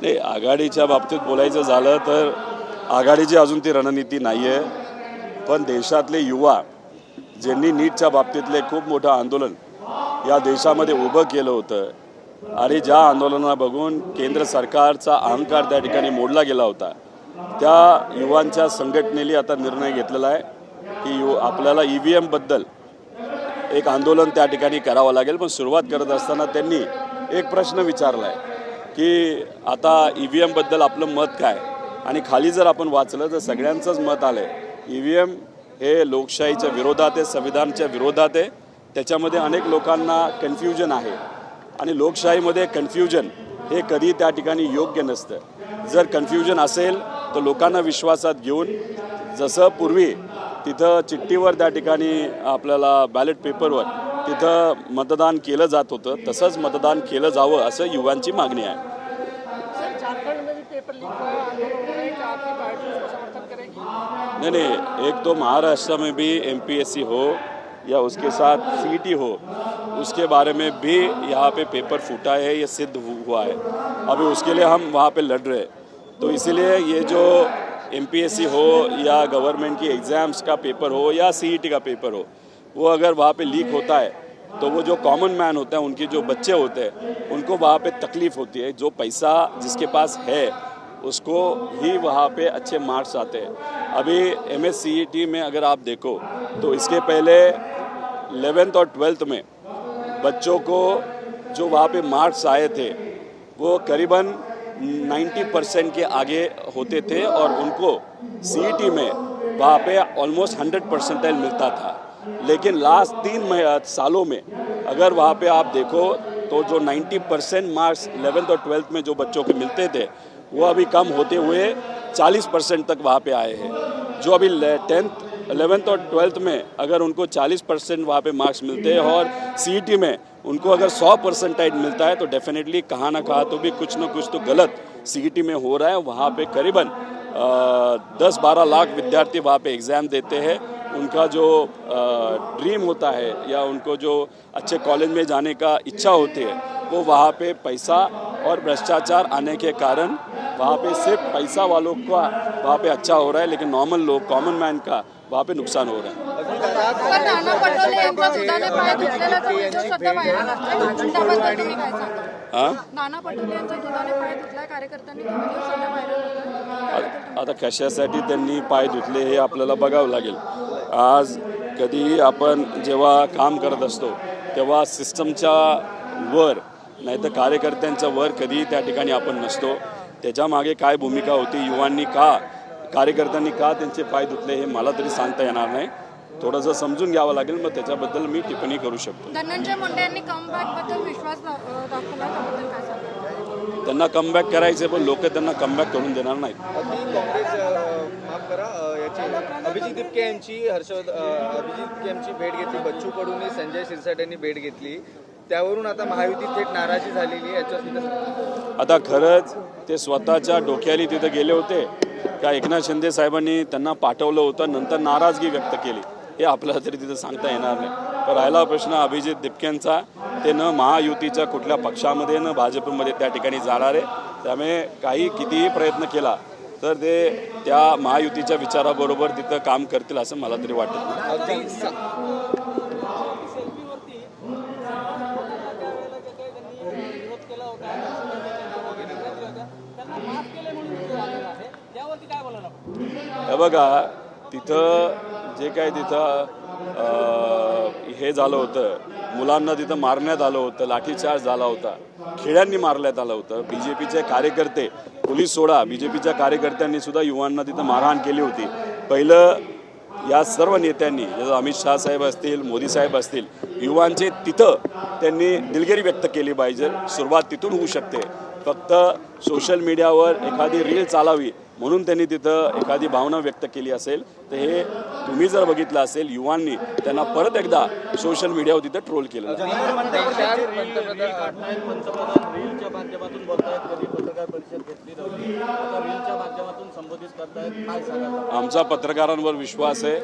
नाही, आघाडीच्या बाबतीत बोलायचं झालं तर आघाडीची अजून ती रणनीती नाही आहे. पण देशातले युवा ज्यांनी नीटच्या बाबतीतले खूप मोठं आंदोलन या देशामध्ये उभं केलं होतं आणि ज्या आंदोलनाला बघून केंद्र सरकारचा अहंकार त्या ठिकाणी मोडला गेला होता, त्या युवांच्या संघटनेने आता निर्णय घेतलेला आहे की आपल्याला EVM बद्दल एक आंदोलन त्या ठिकाणी करावं लागेल. पण सुरुवात करत असताना त्यांनी एक प्रश्न विचारला आहे की आता EVM बद्दल आपलं मत काय. आणि खाली जर आपण वाचलं तर सगळ्यांचंच मत आलं आहे EVM हे लोकशाहीच्या विरोधात आहे, संविधानाच्या विरोधात आहे. त्याच्यामध्ये अनेक लोकांना कन्फ्युजन आहे आणि लोकशाहीमध्ये कन्फ्युजन हे कधी त्या ठिकाणी योग्य नसतं. जर कन्फ्युजन असेल तर लोकांना विश्वासात घेऊन जसं पूर्वी तिथं चिठ्ठीवर त्या ठिकाणी आपल्याला बॅलेट पेपरवर तिथं मतदान केलं जात होतं, तसंच मतदान केलं जावं असं युवांची मागणी आहे. नहीं, एक तो महाराष्ट्र में भी MPSC हो या उसके साथ CET हो, उसके बारे में भी यहाँ पे पेपर फूटा है, ये सिद्ध हुआ है. अभी उसके लिए हम वहाँ पे लड़ रहे हैं. तो इसीलिए ये जो MPSC हो या गवर्नमेंट की एग्ज़ाम्स का पेपर हो या CET का पेपर हो, वो अगर वहाँ पे लीक होता है तो वो जो कॉमन मैन होता है, उनके जो बच्चे होते हैं, उनको वहाँ पे तकलीफ़ होती है. जो पैसा जिसके पास है उसको ही वहाँ पे अच्छे मार्क्स आते हैं. अभी MSCET में अगर आप देखो तो इसके पहले 11th और 12th में बच्चों को जो वहाँ पे मार्क्स आए थे वो करीबन 90% के आगे होते थे और उनको CET में वहाँ पे ऑलमोस्ट 100% मिलता था. लेकिन लास्ट 3 सालों में अगर वहाँ पे आप देखो तो जो 90% मार्क्स 11th और 12th में जो बच्चों के मिलते थे वो अभी कम होते हुए 40% तक वहाँ पे आए हैं. जो अभी 10th 11th और 12th में अगर उनको 40% वहाँ पे मार्क्स मिलते हैं और CET में उनको अगर 100% मिलता है तो डेफिनेटली कहाँ ना कहाँ तो भी कुछ ना कुछ तो गलत CET में हो रहा है. वहाँ पे करीबन 10-12 लाख विद्यार्थी वहाँ पे एग्ज़ाम देते हैं. उनका जो ड्रीम होता है या उनको जो अच्छे कॉलेज में जाने का इच्छा होती है, वो वहाँ पे पैसा और भ्रष्टाचार आने के कारण वहाँ पे सिर्फ पैसा वालों का वहाँ पे अच्छा हो रहा है, लेकिन नॉर्मल लोग कॉमन मैन का वहाँ पे नुकसान हो रहा है. आता कशासाठी त्यांनी पाय धुतले हे आपल्याला बघावं लागेल. आज कधीही आपण जेव्हा काम करत असतो तेव्हा सिस्टमच्या वर नाही तर कार्यकर्त्यांच्या वर कधीही त्या ठिकाणी आपण नसतो. त्याच्यामागे काय भूमिका होती, युवांनी का कार्यकर्त्यांनी का त्यांचे पाय धुतले हे मला तरी सांगता येणार नाही. थोडंसं समजून घ्यावं लागेल, मग त्याच्याबद्दल मी टिप्पणी करू शकतो. धनंजय मुंडे यांनी कमबॅकबद्दल विश्वास दाखवला, त्याबद्दल काय सांगता? त्यांना कमबॅक करायचे पण लोक त्यांना कमबॅक करून देणार नाहीत. माफ करा, याची अभिजित दिपके यांची भेट घेतली, बच्चू कडूंनी संजय शिरसाट यांनी भेट घेतली, त्यावरून आता महायुती थेट नाराजी झालेली आहे. याच्यावर आता खरंच ते स्वतःच्या डोक्याली तिथं गेले होते का एकनाथ शिंदे साहेबांनी त्यांना पाठवलं होतं, नंतर नाराजगी व्यक्त केली, हे आपल्याला तरी तिथं सांगता येणार नाही. पण राहिला प्रश्न अभिजित दिपकेंचा, ते न महायुतीच्या कुठल्या पक्षामध्ये न भाजपमध्ये त्या ठिकाणी जाणार आहे. त्यामुळे काही कितीही प्रयत्न केला तर ते त्या महायुतीच्या विचाराबरोबर तिथं काम करतील असं मला तरी वाटत नाही. हे बघा, तिथं जे काय तिथं हे झालं होतं, मुलांना तिथं मारण्यात आलं होतं, लाठीचार्ज झाला होता, खेड्यांनी मारण्यात आलं होतं. BJPचे कार्यकर्ते, पोलीस सोडा, BJPच्या कार्यकर्त्यांनी सुद्धा युवांना तिथं मारहाण केली होती. पहिलं या सर्व नेत्यांनी, जसं अमित शाह साहेब असतील, मोदी साहेब असतील, युवांचे तिथं त्यांनी दिलगिरी व्यक्त केली पाहिजे. सुरुवात तिथून होऊ शकते. फक्त सोशल मीडियावर एखादी रील चालावी म्हणून त्यांनी तिथं एखादी भावना व्यक्त केली असेल तर हे तुम्ही जर बघितलं असेल, युवांनी त्यांना परत एकदा सोशल मीडियावर तिथं ट्रोल केलं. आमचा पत्रकारांवर विश्वास आहे,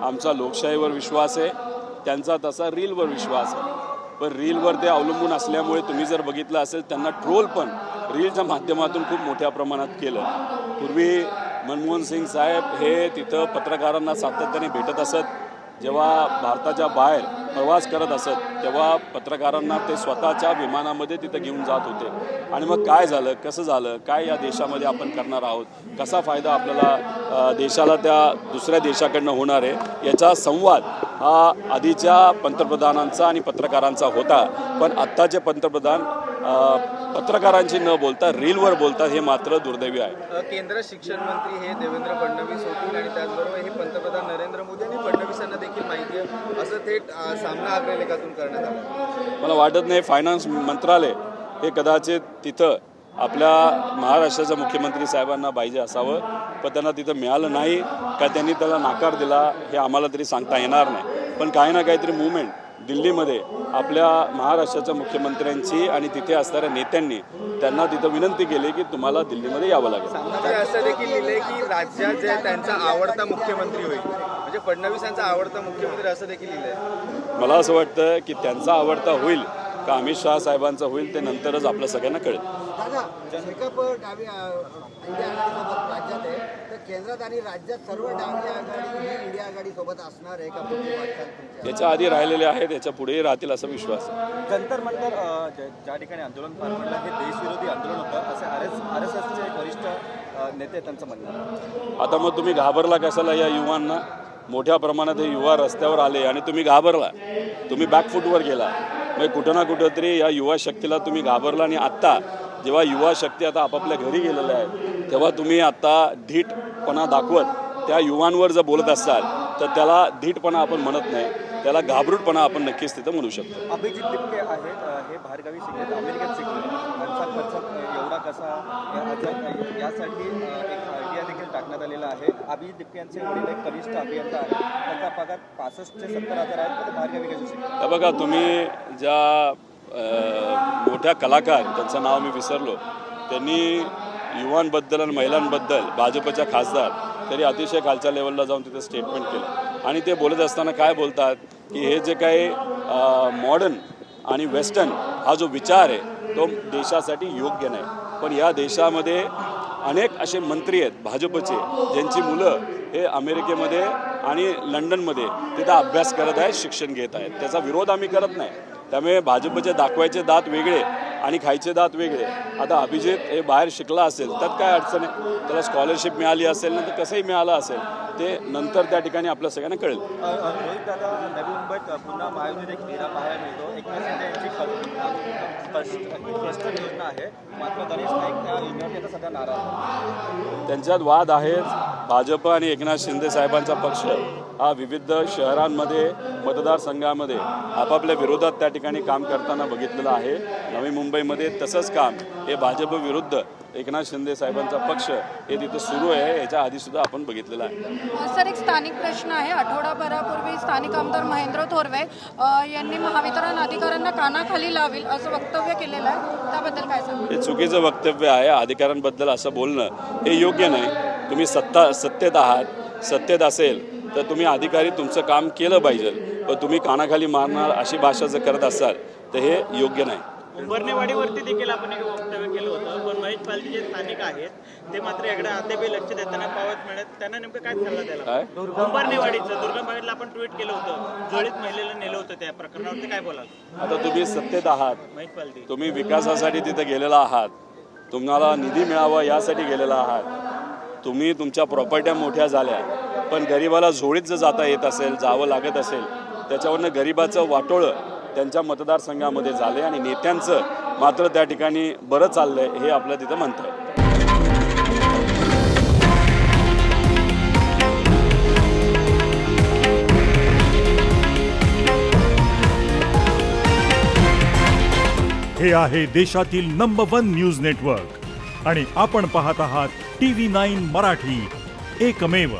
आमचा लोकशाहीवर विश्वास आहे, त्यांचा तसा रीलवर विश्वास आहे. पण रीलवर ते अवलंबून असल्यामुळे तुम्ही जर बघितलं असेल त्यांना ट्रोल पण रीलच्या माध्यमातून खूप मोठ्या प्रमाणात केलं. पूर्वी मनमोहन सिंग साहेब हे तिथं पत्रकारांना सातत्याने भेटत असत. जेव्हा भारताच्या बाहेर प्रवास करत असत तेव्हा पत्रकारांना ते स्वतःच्या विमानामध्ये तिथं घेऊन जात होते. आणि मग काय झालं, कसं झालं, काय या देशामध्ये आपण करणार आहोत, कसा फायदा आपल्याला देशाला त्या दुसऱ्या देशाकडनं होणार आहे, याचा संवाद हा आधीच्या पंतप्रधानांचा आणि पत्रकारांचा होता. पण आत्ताचे पंतप्रधान पत्रकारांशी न बोलता रीलवर बोलतात, हे मात्र दुर्दैवी आहे. केंद्र शिक्षण मंत्री हे देवेंद्र फडणवीस होतील आणि त्याचबरोबर हे पंतप्रधान नरेंद्र मोदी आणि फडणवीसांना देखील माहिती आहे असं थेट सामना अग्रलेखातून करण्यात आलं. मला वाटत नाही फायनान्स मंत्रालय हे कदाचित तिथं आपल्या महाराष्ट्राच्या मुख्यमंत्री साहेबांना पाहिजे असावं, पण त्यांना तिथं मिळालं नाही का त्यांनी त्याला नाकार दिला हे आम्हाला तरी सांगता येणार नाही. पण काही ना काहीतरी मूवमेंट दिल्लीमध्ये आपल्या महाराष्ट्राच्या मुख्यमंत्र्यांची आणि तिथे असणाऱ्या नेत्यांनी त्यांना तिथं विनंती केली की तुम्हाला दिल्लीमध्ये यावं लागेल. सामनामध्ये असं देखील लिहिलंय की राज्यात जे त्यांचा आवडता मुख्यमंत्री होईल, म्हणजे फडणवीसांचा आवडता मुख्यमंत्री असं देखील लिहिलंय. मला असं वाटतं की त्यांचा आवडता होईल का अमित शहा साहेबांचा होईल ते नंतरच आपल्या सगळ्यांना कळेल. दादा, शेकाप डावी इंडिया आघाडीसोबत राज्यात आहे, तर केंद्रात आणि राज्यात सर्व डावी आघाडी ही इंडिया आघाडीसोबत असणार आहे का? याच्या आधी राहिलेले आहेत, याच्या पुढेही राहतील असा विश्वास आहे. जंतर मंतर ज्या ठिकाणी आंदोलन पार पडलं हे देशविरोधी आंदोलन होतं असे RSSचे वरिष्ठ नेते त्यांचं म्हणणं आहे. आता मग तुम्ही घाबरला कशाला या युवांना? मोठ्या प्रमाणात हे युवा रस्त्यावर आले आणि तुम्ही घाबरला, तुम्ही बॅकफूटवर गेला. म्हणजे कुठं ना कुठं तरी या युवा शक्तीला तुम्ही घाबरला. आणि आत्ता जेव्हा युवा शक्ती आता आपापल्या घरी गेलेल्या आहे तेव्हा तुम्ही आता धीटपणा दाखवत त्या युवांवर जर बोलत असाल तर त्याला धीटपणा आपण म्हणत नाही, त्याला घाबरूटपणा आपण नक्कीच तिथं म्हणू शकतो. अभिजित दिपके आहेत, हे बाहेरगावी शिकलेत, अमेरिकेत शिकले. त्यांचा खर्च एवढा कसा यासाठी एक आयडिया देखील टाकण्यात आलेला आहे. अभिजित दिपके यांचे वडील एक कनिष्ठ अभियंता आहे, त्यांचा पगार 65 ते 70 हजार आहे, तर बाहेरगावी कसं शिकले. बघा, तुम्ही ज्या मोठ्या कलाकार, त्यांचं नाव मी विसरलो, त्यांनी युवांबद्दल आणि महिलांबद्दल भाजपच्या खासदार तरी अतिशय खालच्या लेवलला जाऊन तिथे स्टेटमेंट केलं. आणि ते बोलत असताना काय बोलतात की हे जे काही मॉडर्न आणि वेस्टर्न हा जो विचार आहे तो देशासाठी योग्य नाही. पण या देशामध्ये अनेक असे मंत्री आहेत भाजपचे ज्यांची मुलं हे अमेरिकेमध्ये आणि लंडनमध्ये तिथं अभ्यास करत आहेत, शिक्षण घेत आहेत. त्याचा विरोध आम्ही करत नाही. त्यामुळे भाजपचे दाखवायचे दात वेगळे आणि खायचे दात वेगळे. आता अभिजित हे बाहेर शिकला असेल त्यात काय अडचण आहे, त्याला स्कॉलरशिप मिळाली असेल ना तर कसंही मिळालं असेल ते नंतर त्या ठिकाणी आपल्या सगळ्यांना कळेल. रोहित दादा, नवी मुंबईत पुन्हा महायुतीत एक फेरा पाहायला मिळतो. एकनाथ शिंदे यांची स्पष्ट योजना आहे, मात्र गणेश नाईक त्या योजनेवर आता सध्या नाराज आहे. त्यांच्यात वाद आहेत. भाजप आणि एकनाथ शिंदे साहेबांचा पक्ष हा विविध शहरांमध्ये मतदारसंघामध्ये आपापल्या विरोधात त्या ठिकाणी काम करताना बघितलेलं आहे. नवी मुंबईमध्ये तसंच काम हे भाजप विरुद्ध एकनाथ शिंदे साहेबांचा पक्ष हे तिथं सुरू आहे. याच्या आधीसुद्धा आपण बघितलेलं आहे. सर, एक स्थानिक प्रश्न आहे. आठवडाभरापूर्वी स्थानिक आमदार महेंद्र थोरवे यांनी महावितरण अधिकाऱ्यांना कानाखाली लावेल असं वक्तव्य केलेलं आहे, त्याबद्दल काय सांगू? हे चुकीचं वक्तव्य आहे. अधिकाऱ्यांबद्दल असं बोलणं हे योग्य नाही. तुम्ही सत्तेत आहात, सत्तेत असेल तर तुम्ही अधिकारी तुमचं काम केलं पाहिजे, पण तुम्ही कानाखाली मारणार अशी भाषा जर करत असाल तर हे योग्य नाही. उंबरनेवाडीवरती देखील आपण एक वक्तव्य केलं होतं, पण महेश पालजी जे स्थानिक आहेत ते मात्र इकडे अद्यापही लक्ष देताना पावत मिळत. त्यांना नेमकं काय सल्ला द्यायला? काय उंबरनेवाडीचं दुर्गम भागातलं आपण ट्विट केलं होतं, जळीत महिलेला नेलं होतं, त्या प्रकरणावरती काय बोलाल? आता तुम्ही सत्तेत आहात, महेश पालजी तुम्ही विकासासाठी तिथे गेलेला आहात, तुम्हाला निधी मिळावा यासाठी गेलेला आहात, तुम्ही तुमच्या प्रॉपर्ट्या मोठ्या झाल्या, पण गरिबाला झोळीत जर जाता येत असेल, जावं लागत असेल, त्याच्यावरनं गरिबाचं वाटोळं त्यांच्या मतदारसंघामध्ये झाले आणि नेत्यांचं मात्र त्या ठिकाणी बरं चाललंय हे आपल्या तिथं म्हणतं आहे. हे आहे देशातील नंबर 1 न्यूज नेटवर्क आणि आपण पाहत आहात TV9 मराठी, एकमेव.